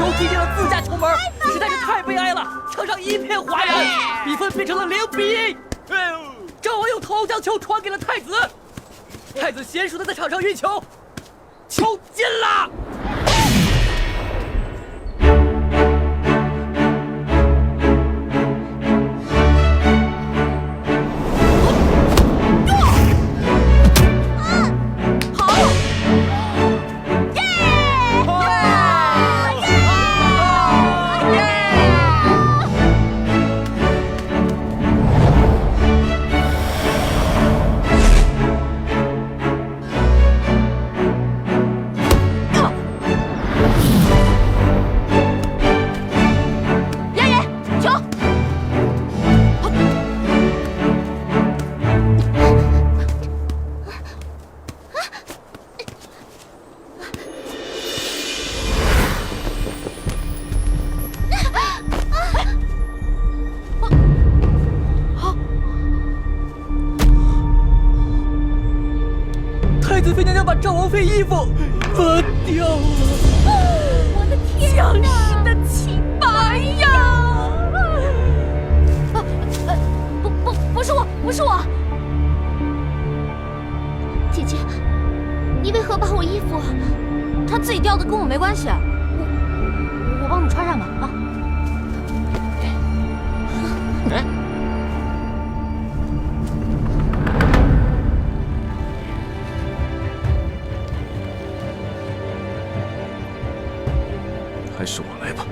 球踢进了自家球门，实在是太悲哀了。场上一片哗然，比分变成了0-1。赵王用头将球传给了太子，太子娴熟的在场上运球，球进了。 太子妃娘娘把赵王妃衣服拔掉了，我的天哪！将士的清白呀！不是我，姐姐，你为何把我衣服？她自己掉的，跟我没关系。我帮你穿上吧啊！哎。 还是我来吧。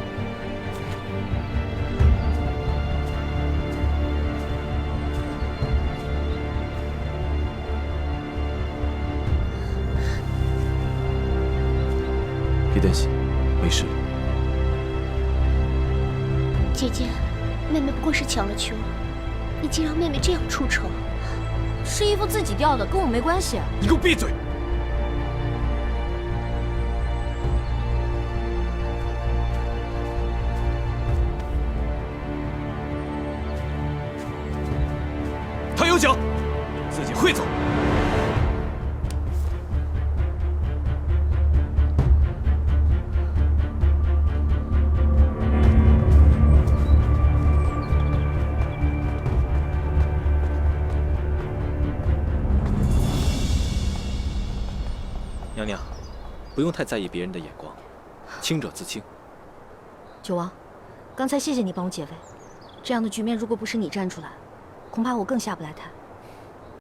别担心，没事。姐姐，妹妹不过是抢了球，你竟让妹妹这样出丑。是衣服自己掉的，跟我没关系。你给我闭嘴！ 他有脚，自己会走。娘娘，不用太在意别人的眼光，清者自清。九王，刚才谢谢你帮我解围，这样的局面如果不是你站出来，恐怕我更下不来台。